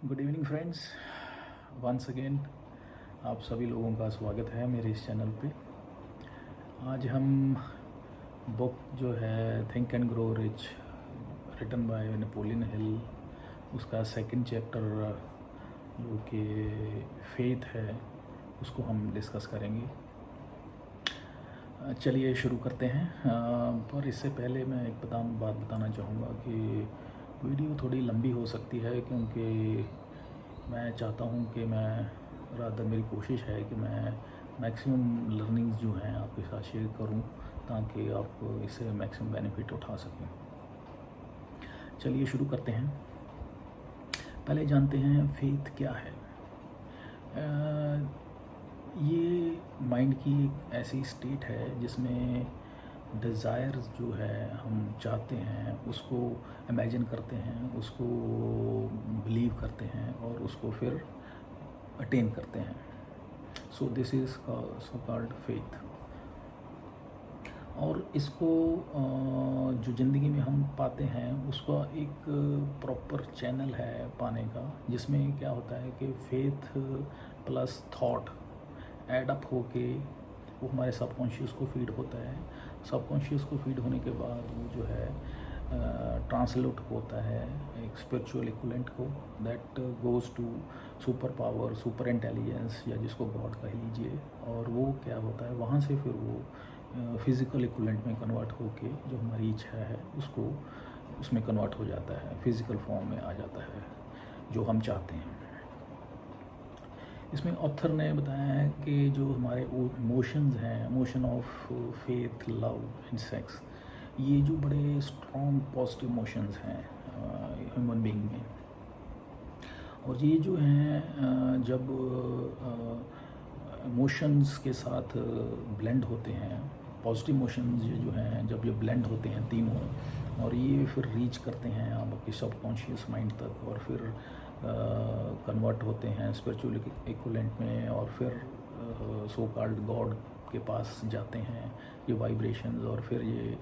Good evening friends, once again आप सभी लोगों का स्वागत है मेरे इस चैनल पे। आज हम बुक जो है think and grow rich written by Napoleon Hill, उसका सेकंड चैप्टर जो कि फेथ है उसको हम डिस्कस करेंगे। चलिए शुरू करते हैं। पर इससे पहले मैं एक बात बताना चाहूँगा कि वीडियो थोड़ी लंबी हो सकती है, क्योंकि मैं चाहता हूँ कि मेरी कोशिश है कि मैं मैक्सिमम लर्निंग्स जो हैं आपके साथ शेयर करूँ, ताकि आप इससे मैक्सिमम बेनिफिट उठा सकें। चलिए शुरू करते हैं। पहले जानते हैं फेथ क्या है। ये माइंड की एक ऐसी स्टेट है जिसमें डिज़ायर्स जो है हम चाहते हैं उसको इमेजिन करते हैं, उसको बिलीव करते हैं और उसको फिर अटेन करते हैं। So this is so called faith. और इसको जो ज़िंदगी में हम पाते हैं उसका एक प्रॉपर चैनल है पाने का, जिसमें क्या होता है कि faith plus thought add up होके वो हमारे सबकॉन्शियस को फीड होता है। सबकॉन्शियस को फीड होने के बाद वो जो है ट्रांसलेट होता है एक स्पिरिचुअल इक्विवेलेंट को, that goes to super power, super intelligence, या जिसको गॉड कह लीजिए। और वो क्या होता है, वहाँ से फिर वो फिज़िकल इक्विवेलेंट में कन्वर्ट होके जो हमारी इच्छा है उसको उसमें कन्वर्ट हो जाता है, फिज़िकल फॉर्म में आ जाता है जो हम चाहते हैं। इसमें ऑथर ने बताया है कि जो हमारे इमोशंस हैं, emotion of faith, love and sex, ये जो बड़े स्ट्रॉन्ग पॉजिटिव इमोशंस हैं ह्यूमन बीइंग में। और ये जो हैं जब इमोशंस के साथ ब्लेंड होते हैं, पॉजिटिव इमोशंस ये जो हैं जब ये ब्लेंड होते हैं तीनों, और ये फिर रीच करते हैं आपके सबकॉन्शियस माइंड तक, और फिर कन्वर्ट होते हैं स्पिरिचुअल इक्विवेलेंट में, और फिर सो कॉल्ड गॉड के पास जाते हैं ये वाइब्रेशंस, और फिर ये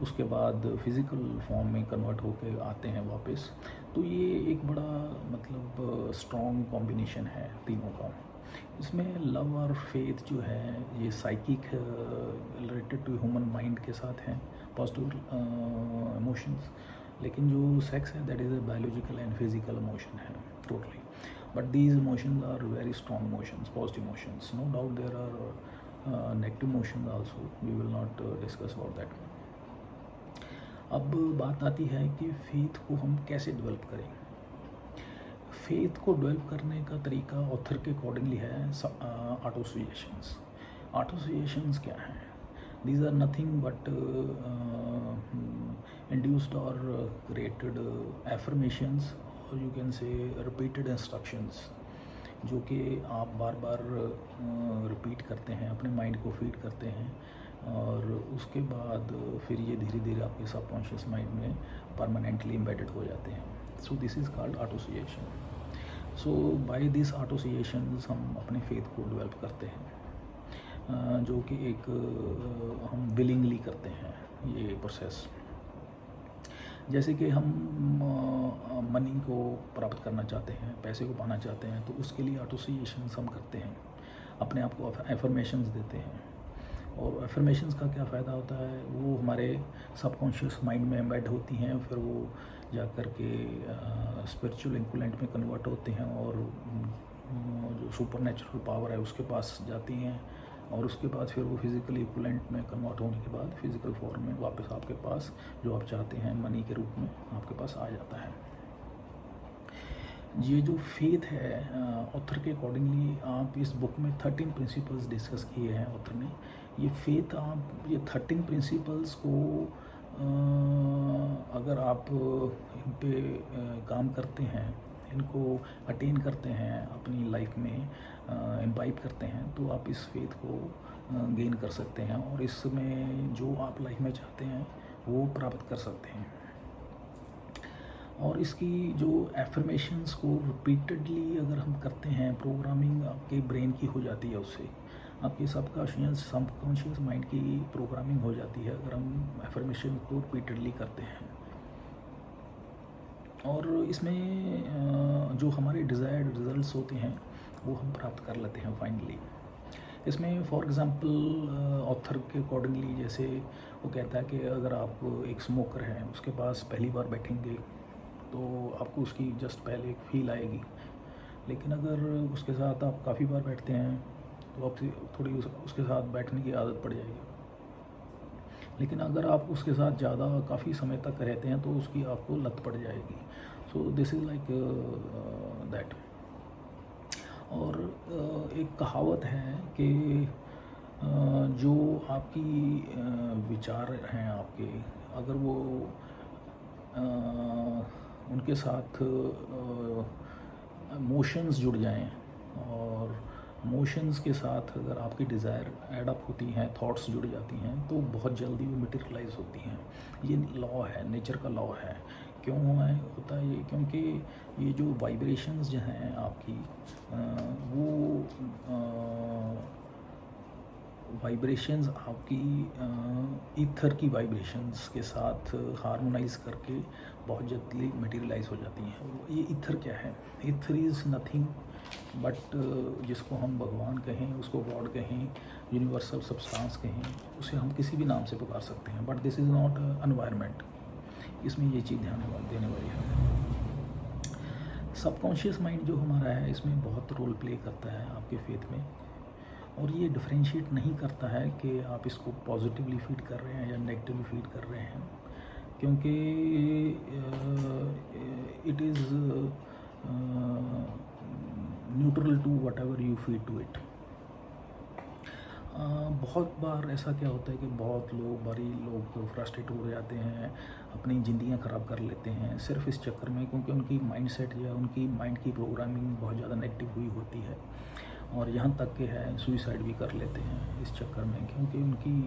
उसके बाद फिज़िकल फॉर्म में कन्वर्ट होकर आते हैं वापस। तो ये एक बड़ा मतलब स्ट्रॉन्ग कॉम्बिनेशन है तीनों का। इसमें लव और फेथ जो है ये psychic related to human mind के साथ हैं, पॉजिटिव इमोशंस। लेकिन जो सेक्स है that is a biological and physical emotion है totally. But these emotions are very strong emotions, positive emotions. No doubt there are negative emotions also, we will not discuss about that. अब बात आती है कि faith को हम कैसे develop करें। फेथ को डेवलप करने का तरीका ऑथर के अकॉर्डिंगली है ऑटोसुजेशंस। ऑटोसुजेशंस क्या हैं? These are nothing but induced और क्रिएटेड एफर्मेशंस, और you can say repeated instructions, जो कि आप बार बार रिपीट करते हैं, अपने माइंड को फीड करते हैं, और उसके बाद फिर ये धीरे धीरे आपके सबकॉन्शियस माइंड में परमानेंटली एम्बेडेड हो जाते हैं। So this is called autosuggestion. So by this autosuggestions हम अपने फेथ को डेवलप करते हैं, जो कि एक हम विलिंगली करते हैं ये प्रोसेस। जैसे कि हम मनी को प्राप्त करना चाहते हैं, पैसे को पाना चाहते हैं, तो उसके लिए ऑटोसुजेशंस हम करते हैं, अपने आप को एफर्मेशंस देते हैं। और एफर्मेशंस का क्या फ़ायदा होता है, वो हमारे सबकॉन्शियस माइंड में एम्बेड होती हैं, फिर वो जा कर के स्पिरिचुअल इक्विवेलेंट में कन्वर्ट होते हैं, और जो सुपर नेचुरल पावर है उसके पास जाती हैं, और उसके बाद फिर वो फिज़िकल इक्विवेलेंट में कन्वर्ट होने के बाद फिज़िकल फॉर्म में वापस आपके पास जो आप चाहते हैं मनी के रूप में आपके पास आ जाता है। ये जो फेथ है ऑथर के अकॉर्डिंगली, आप इस बुक में 13 प्रिंसिपल्स डिस्कस किए हैं ऑथर ने। ये फेथ, आप ये 13 प्रिंसिपल्स को अगर आप इन पे काम करते हैं, इनको अटेन करते हैं अपनी लाइफ में, इम्बाइब करते हैं, तो आप इस फेथ को गेन कर सकते हैं, और इसमें जो आप लाइफ में चाहते हैं वो प्राप्त कर सकते हैं। और इसकी जो एफर्मेशंस को रिपीटेडली अगर हम करते हैं, प्रोग्रामिंग आपके ब्रेन की हो जाती है, उससे आपकी सबकॉन्शियस माइंड की प्रोग्रामिंग हो जाती है अगर हम एफर्मेशन को रिपीटेडली करते हैं। और इसमें जो हमारे डिज़ायर्ड रिजल्ट्स होते हैं वो हम प्राप्त कर लेते हैं फाइनली। इसमें फॉर एग्ज़ाम्पल ऑथर के अकॉर्डिंगली, जैसे वो कहता है कि अगर आप एक स्मोकर हैं, उसके पास पहली बार बैठेंगे तो आपको उसकी जस्ट पहले एक फ़ील आएगी, लेकिन अगर उसके साथ आप काफ़ी बार बैठते हैं तो आपकी थोड़ी उसके साथ बैठने की आदत पड़ जाएगी। लेकिन अगर आप उसके साथ ज़्यादा काफ़ी समय तक रहते हैं तो उसकी आपको लत पड़ जाएगी। सो दिस इज़ लाइक दैट। और एक कहावत है कि जो आपकी विचार हैं आपके, अगर वो उनके साथ इमोशंस जुड़ जाएं, और इमोशंस के साथ अगर आपकी डिज़ायर ऐड अप होती हैं, थॉट्स जुड़ जाती हैं, तो बहुत जल्दी वो मटेरियलाइज होती हैं। ये लॉ है, नेचर का लॉ है। क्यों है होता है ये? क्योंकि ये जो वाइब्रेशंस जो हैं आपकी, वो वाइब्रेशंस आपकी ईथर की वाइब्रेशंस के साथ हार्मोनाइज करके बहुत जल्दी मटेरियलाइज हो जाती हैं। ये ईथर क्या है? ईथर इज़ नथिंग बट, जिसको हम भगवान कहें, उसको गॉड कहें, यूनिवर्सल सब्सटेंस कहें, उसे हम किसी भी नाम से पुकार सकते हैं, but this is not environment. इसमें ये चीज़ ध्यान देने वाली है। सबकॉन्शियस माइंड जो हमारा है, इसमें बहुत रोल प्ले करता है आपके फेथ में, और ये डिफरेंशिएट नहीं करता है कि आप इसको पॉजिटिवली फीड कर रहे हैं या नेगेटिवली फीड कर रहे हैं, क्योंकि it is neutral to whatever you feed to it. बहुत बार ऐसा क्या होता है कि बहुत बारी लोग फ्रस्ट्रेट हो जाते हैं, अपनी ज़िंदगियां ख़राब कर लेते हैं सिर्फ इस चक्कर में, क्योंकि उनकी माइंडसेट या उनकी माइंड की प्रोग्रामिंग बहुत ज़्यादा नेगेटिव हुई होती है, और यहाँ तक के है सुइसाइड भी कर लेते हैं इस चक्कर में, क्योंकि उनकी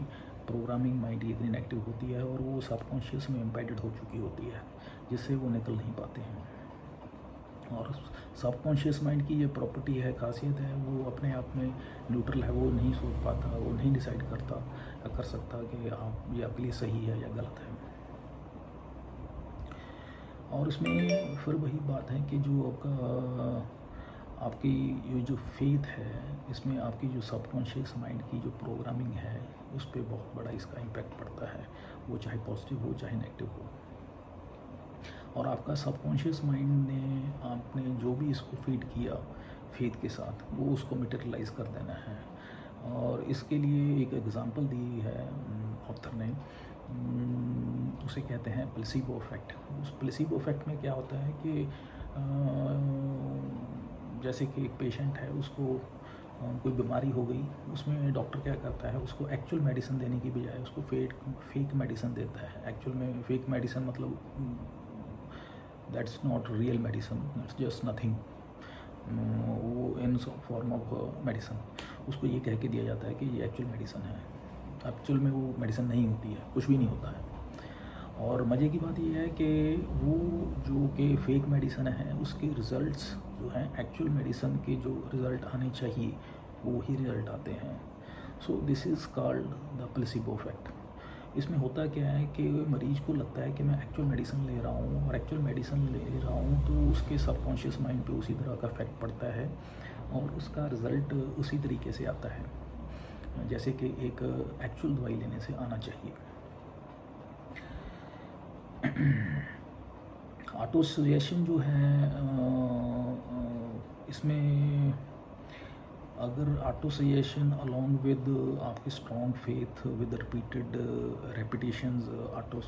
प्रोग्रामिंग माइंड इतनी नेगेटिव होती है और वो सबकॉन्शियस में एम्बेडेड हो चुकी होती है, जिससे वो निकल नहीं पाते हैं। और सबकॉन्शियस माइंड की ये प्रॉपर्टी है, खासियत है, वो अपने आप में न्यूट्रल है, वो नहीं सोच पाता, वो नहीं डिसाइड करता या कर सकता कि आप ये आपके लिए सही है या गलत है। और इसमें फिर वही बात है कि जो आपकी ये जो फेथ है, इसमें आपकी जो सबकॉन्शियस माइंड की जो प्रोग्रामिंग है, उस पर बहुत बड़ा इसका इम्पैक्ट पड़ता है, वो चाहे पॉजिटिव हो चाहे नेगेटिव हो। और आपका सबकॉन्शियस माइंड ने आपने जो भी इसको फीड किया फेथ के साथ, वो उसको मटेरियलाइज कर देना है। और इसके लिए एक एग्जांपल दी है ऑथर ने, उसे कहते हैं प्लेसिबो इफेक्ट। उस प्लेसिबो इफेक्ट में क्या होता है कि जैसे कि एक पेशेंट है, उसको कोई बीमारी हो गई, उसमें डॉक्टर क्या करता है, उसको एक्चुअल मेडिसिन देने की बजाय उसको फेक मेडिसिन देता है। एक्चुअल में फेक मेडिसिन मतलब that's not real medicine, that's just nothing, वो इन फॉर्म ऑफ मेडिसिन उसको ये कह के दिया जाता है कि ये एक्चुअल मेडिसिन है। एक्चुअल में वो मेडिसिन नहीं होती है, कुछ भी नहीं होता है। और मज़े की बात ये है कि वो जो कि फेक मेडिसिन है, उसके रिज़ल्ट्स जो हैं एक्चुअल मेडिसिन के जो रिज़ल्ट आने चाहिए वो ही रिज़ल्ट आते हैं। So this is called the placebo effect. इसमें होता क्या है कि मरीज़ को लगता है कि मैं एक्चुअल मेडिसिन ले रहा हूँ, और एक्चुअल मेडिसिन ले रहा हूँ तो उसके सबकॉन्शियस माइंड पे उसी तरह का इफेक्ट पड़ता है, और उसका रिज़ल्ट उसी तरीके से आता है जैसे कि एक एक्चुअल दवाई लेने से आना चाहिए। ऑटो सजेशन जो है, इसमें अगर ऑटो सजेशन अलॉन्ग विद आपकी strong faith with repeated repetitions auto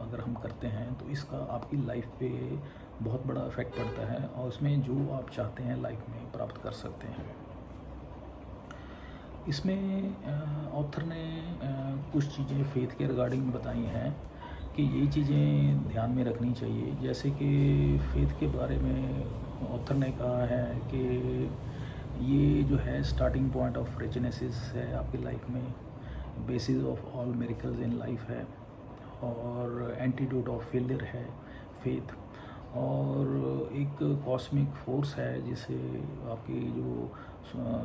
अगर हम करते हैं, तो इसका आपकी लाइफ पे बहुत बड़ा इफेक्ट पड़ता है, और उसमें जो आप चाहते हैं लाइफ में प्राप्त कर सकते हैं। इसमें ऑथर ने कुछ चीज़ें फेथ के रिगार्डिंग बताई हैं कि ये चीज़ें ध्यान में रखनी चाहिए। जैसे कि फेथ के बारे में ऑथर ने कहा है कि ये जो है स्टार्टिंग पॉइंट ऑफ रिचनेसेस है आपकी लाइफ में, basis of all miracles in life है, और एंटीडोट ऑफ फेलियर है फेथ, और एक कॉस्मिक फोर्स है जिसे आपकी जो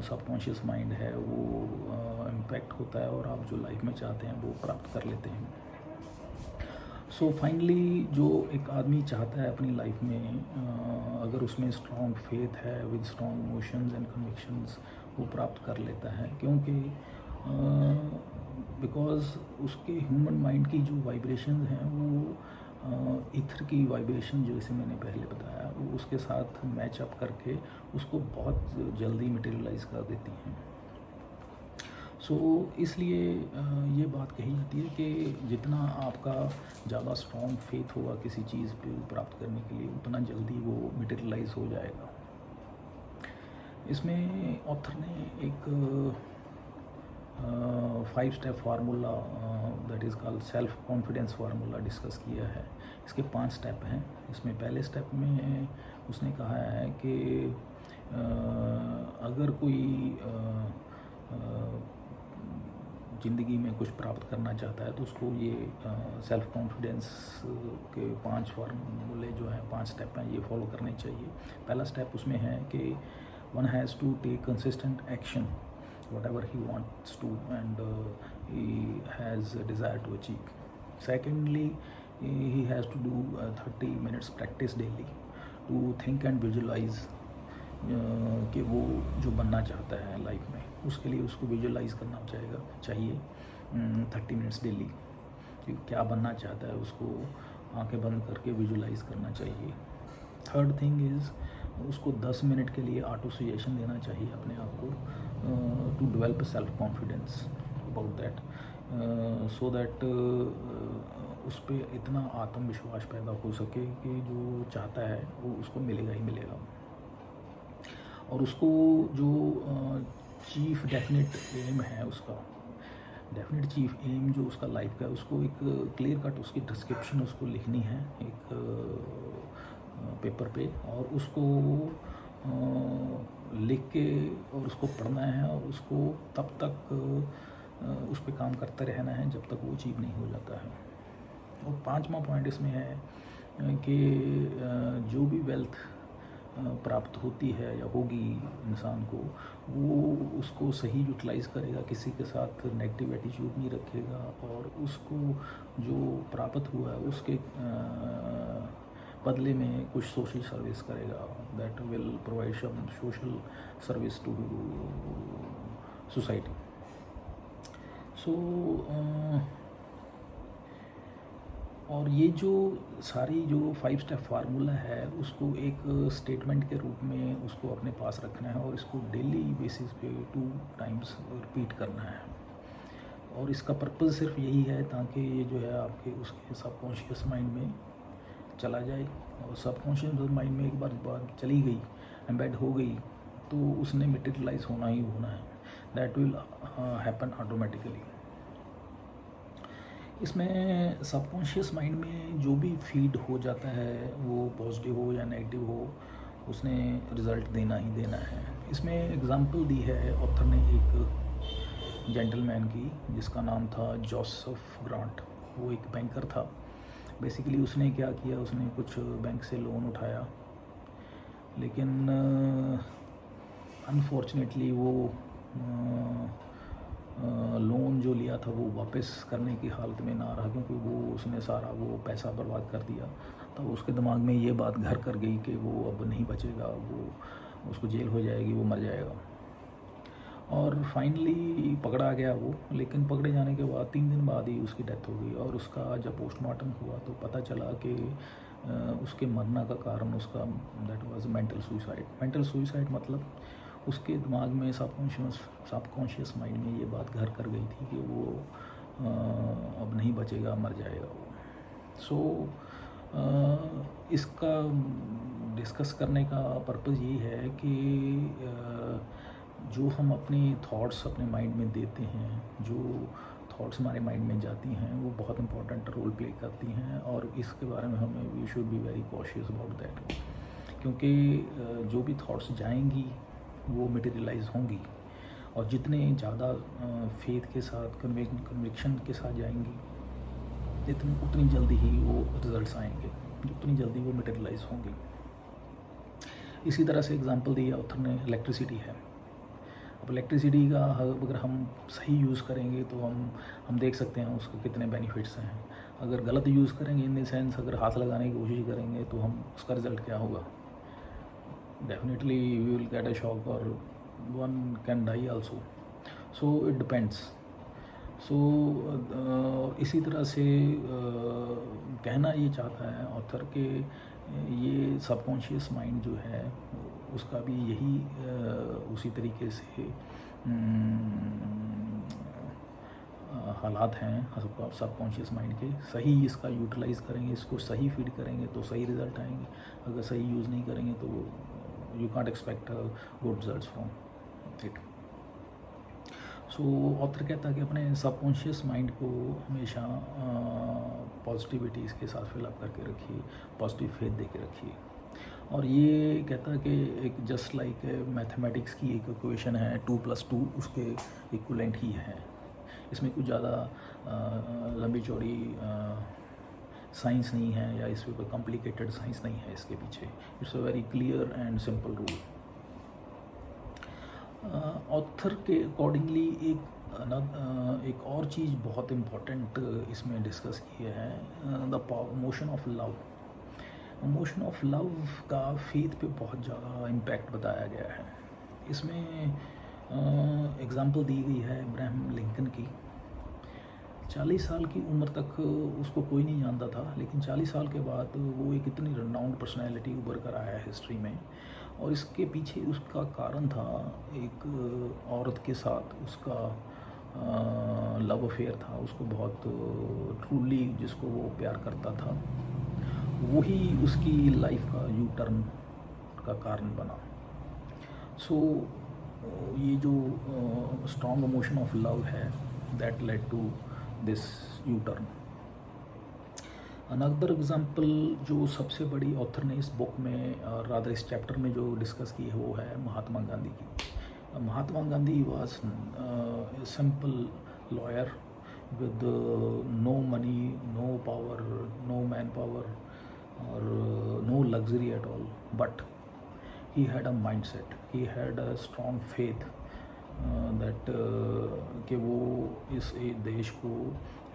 सबकॉन्शियस माइंड है वो इम्पैक्ट होता है, और आप जो लाइफ में चाहते हैं वो प्राप्त कर लेते हैं। सो फाइनली जो एक आदमी चाहता है अपनी लाइफ में, अगर उसमें स्ट्रॉन्ग फेथ है with strong emotions and convictions, वो प्राप्त कर लेता है। क्योंकि बिकॉज उसके ह्यूमन माइंड की जो वाइब्रेशन हैं वो ईथर की वाइब्रेशन, जैसे मैंने पहले बताया, वो उसके साथ मैच अप करके उसको बहुत जल्दी मटेरियलाइज कर देती हैं। सो इसलिए ये बात कही जाती है कि जितना आपका ज़्यादा स्ट्रॉन्ग फेथ होगा किसी चीज़ पे प्राप्त करने के लिए, उतना जल्दी वो मटेरियलाइज हो जाएगा। इसमें ऑथर ने एक 5 step formula, that is called self confidence formula, discuss किया है। इसके 5 स्टेप हैं। इसमें पहले स्टेप में उसने कहा है कि अगर कोई ज़िंदगी में कुछ प्राप्त करना चाहता है तो उसको ये सेल्फ कॉन्फिडेंस के 5 फार्मूले जो हैं, 5 स्टेप हैं, ये फॉलो करने चाहिए। पहला स्टेप उसमें है कि one has to take consistent action whatever he wants to and he has a desire to achieve. Secondly, he has to do 30 minutes practice daily to think and visualize कि वो जो बनना चाहता है लाइफ में, उसके लिए उसको विजुअलाइज करना चाहिए 30 मिनट्स डेली कि क्या बनना चाहता है, उसको आंखें बंद करके विजुअलाइज करना चाहिए। थर्ड थिंग इज़ उसको 10 मिनट के लिए ऑटो सजेशन देना चाहिए अपने आप को, to develop self confidence about that, so that उस पर इतना आत्मविश्वास पैदा हो सके कि जो चाहता है वो उसको मिलेगा ही मिलेगा। और उसको जो चीफ डेफिनेट एम है, उसका डेफिनेट चीफ एम जो उसका लाइफ का है, उसको एक क्लियर कट उसकी डिस्क्रिप्शन उसको लिखनी है एक पेपर पे, और उसको लिख के और उसको पढ़ना है, और उसको तब तक उस पर काम करते रहना है जब तक वो अचीव नहीं हो जाता है। और 5वां पॉइंट इसमें है कि जो भी वेल्थ प्राप्त होती है या होगी इंसान को, वो उसको सही यूटिलाइज़ करेगा, किसी के साथ नेगेटिव एटीट्यूड नहीं रखेगा, और उसको जो प्राप्त हुआ है उसके बदले में कुछ सोशल सर्विस करेगा, that will provide some social service to society. So और ये जो सारी जो 5 स्टेप फार्मूला है, उसको एक स्टेटमेंट के रूप में उसको अपने पास रखना है, और इसको डेली बेसिस पे 2 टाइम्स रिपीट करना है। और इसका पर्पज़ सिर्फ यही है ताकि ये जो है आपके उसके सबकॉन्शियस माइंड में चला जाए, और सबकॉन्शियस माइंड में एक बार बात चली गई, एम्बेड हो गई, तो उसने मटेरियलाइज होना ही होना है, दैट विल हैपन ऑटोमेटिकली। इसमें सबकॉन्शियस माइंड में जो भी फीड हो जाता है, वो पॉजिटिव हो या नेगेटिव हो, उसने रिज़ल्ट देना ही देना है। इसमें एग्जांपल दी है ऑथर ने एक जेंटलमैन की, जिसका नाम था जोसेफ ग्रांट। वो एक बैंकर था। बेसिकली उसने क्या किया, उसने कुछ बैंक से लोन उठाया, लेकिन अनफॉर्चुनेटली वो लोन जो लिया था वो वापस करने की हालत में ना रहा, क्योंकि वो उसने सारा वो पैसा बर्बाद कर दिया। तो उसके दिमाग में ये बात घर कर गई कि वो अब नहीं बचेगा, वो उसको जेल हो जाएगी, वो मर जाएगा। और फाइनली पकड़ा गया वो, लेकिन पकड़े जाने के बाद 3 दिन बाद ही उसकी डेथ हो गई। और उसका जब पोस्टमार्टम हुआ तो पता चला कि उसके मरने का कारण उसका that was mental suicide. Mental suicide मतलब उसके दिमाग में सबकॉन्शियस माइंड में ये बात घर कर गई थी कि वो अब नहीं बचेगा, मर जाएगा वो। सो इसका डिस्कस करने का पर्पज़ ये है कि जो हम अपने थॉट्स अपने माइंड में देते हैं, जो थॉट्स हमारे माइंड में जाती हैं, वो बहुत इंपॉर्टेंट रोल प्ले करती हैं, और इसके बारे में हमें we should be very cautious about that. क्योंकि जो भी थॉट्स जाएंगी वो मटेरियलाइज होंगी, और जितने ज़्यादा फेथ के साथ कन्विक्शन के साथ जाएंगी, उतनी जल्दी ही वो रिजल्ट्स आएंगे, उतनी जल्दी वो मटेरियलाइज होंगी। इसी तरह से एग्जांपल दिया ऑथर ने, इलेक्ट्रिसिटी है। अब अब इलेक्ट्रिसिटी का अगर हम सही यूज़ करेंगे तो हम देख सकते हैं उसके कितने बेनिफिट्स हैं। अगर गलत यूज़ करेंगे इन द सेंस अगर हाथ लगाने की कोशिश करेंगे तो हम उसका रिज़ल्ट क्या होगा, definitely we will get a shock और one can die also. So it depends. So इसी तरह से कहना ये चाहता है ऑथर के ये सबकॉन्शियस माइंड जो है उसका भी यही उसी तरीके से हालात हैं सबकॉन्शियस माइंड के। सही इसका यूटिलाइज़ करेंगे, इसको सही फीड करेंगे तो सही रिज़ल्ट आएंगे। अगर सही यूज़ नहीं करेंगे तो you can't expect good results from it. So author कहता है कि अपने सबकॉन्शियस माइंड को हमेशा पॉजिटिविटीज़ के साथ फिलअप करके रखिए, पॉजिटिव फेथ दे के रखिए। और ये कहता है कि एक जस्ट लाइक मैथमेटिक्स की एक इक्वेशन है 2+2 उसके इक्वलेंट ही है। इसमें कुछ ज़्यादा लंबी चौड़ी साइंस नहीं है या इसमें कोई कॉम्प्लिकेटेड साइंस नहीं है इसके पीछे। It's a very clear and simple rule. Author के अकॉर्डिंगली एक और चीज़ बहुत इम्पॉर्टेंट इसमें डिस्कस किया है, the motion of love. Motion of love का फेथ पे बहुत ज़्यादा इम्पैक्ट बताया गया है। इसमें एग्ज़ाम्पल दी गई है अब्राहम लिंकन की। 40 साल की उम्र तक उसको कोई नहीं जानता था, लेकिन 40 साल के बाद वो एक इतनी रनाउंड पर्सनैलिटी उभर कर आया है हिस्ट्री में। और इसके पीछे उसका कारण था एक औरत के साथ उसका लव अफेयर था। उसको बहुत ट्रूली जिसको वो प्यार करता था, वही उसकी लाइफ का यू टर्न का कारण बना। सो ये जो स्ट्रॉन्ग इमोशन ऑफ लव है that led to this U turn. Another example जो सबसे बड़ी ऑथर ने इस बुक में रादर इस चैप्टर में जो डिस्कस की है वो है महात्मा गांधी की। Mahatma Gandhi was simple lawyer with no money, no power, no man power और no luxury at all, but he had a mindset, he had a strong faith that कि वो इस देश को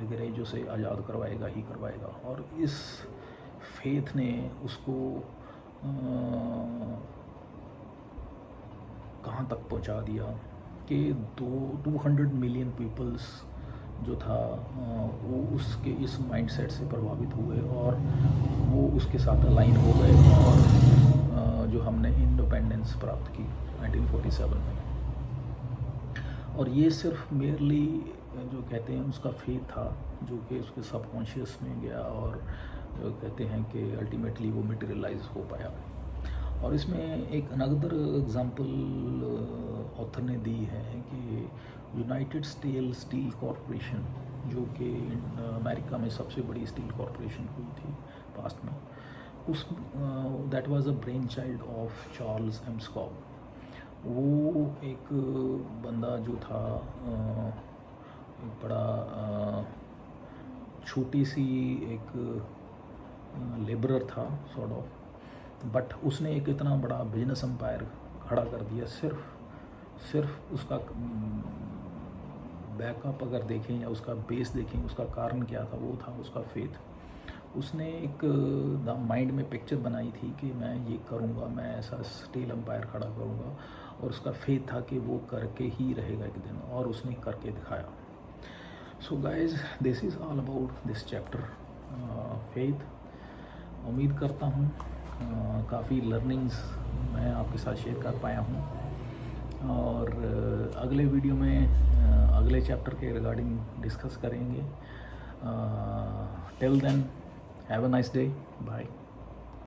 अंग्रेजों से आज़ाद करवाएगा ही करवाएगा। और इस फेथ ने उसको कहाँ तक पहुँचा दिया कि 200 मिलियन पीपल्स जो था वो उसके इस माइंडसेट से प्रभावित हुए और वो उसके साथ अलाइन हो गए और जो हमने इंडिपेंडेंस प्राप्त की 1947 में। और ये सिर्फ मेयरली जो कहते हैं उसका फेथ था जो कि उसके सबकॉन्शियस में गया और कहते हैं कि अल्टीमेटली वो मटेरियलाइज हो पाया। और इसमें एक अनदर एग्जांपल ऑथर ने दी है कि यूनाइटेड स्टील कॉरपोरेशन जो कि अमेरिका में सबसे बड़ी स्टील कॉरपोरेशन हुई थी पास्ट में, उस that was a brain child of Charles M Schwab. वो एक बंदा जो था एक बड़ा छोटी सी एक लेबरर था सॉर्ट ऑफ, बट उसने एक इतना बड़ा बिजनेस एम्पायर खड़ा कर दिया। सिर्फ उसका बैकअप अगर देखें या उसका बेस देखें, उसका कारण क्या था, वो था उसका फेथ। उसने एक माइंड में पिक्चर बनाई थी कि मैं ये करूँगा, मैं ऐसा स्टील एम्पायर खड़ा करूँगा, और उसका फेथ था कि वो करके ही रहेगा एक दिन, और उसने करके दिखाया। So guys, this is all about this chapter faith. उम्मीद करता हूँ काफ़ी लर्निंग्स मैं आपके साथ शेयर कर पाया हूँ, और अगले वीडियो में अगले चैप्टर के रिगार्डिंग डिस्कस करेंगे। Till then, have a nice day, bye.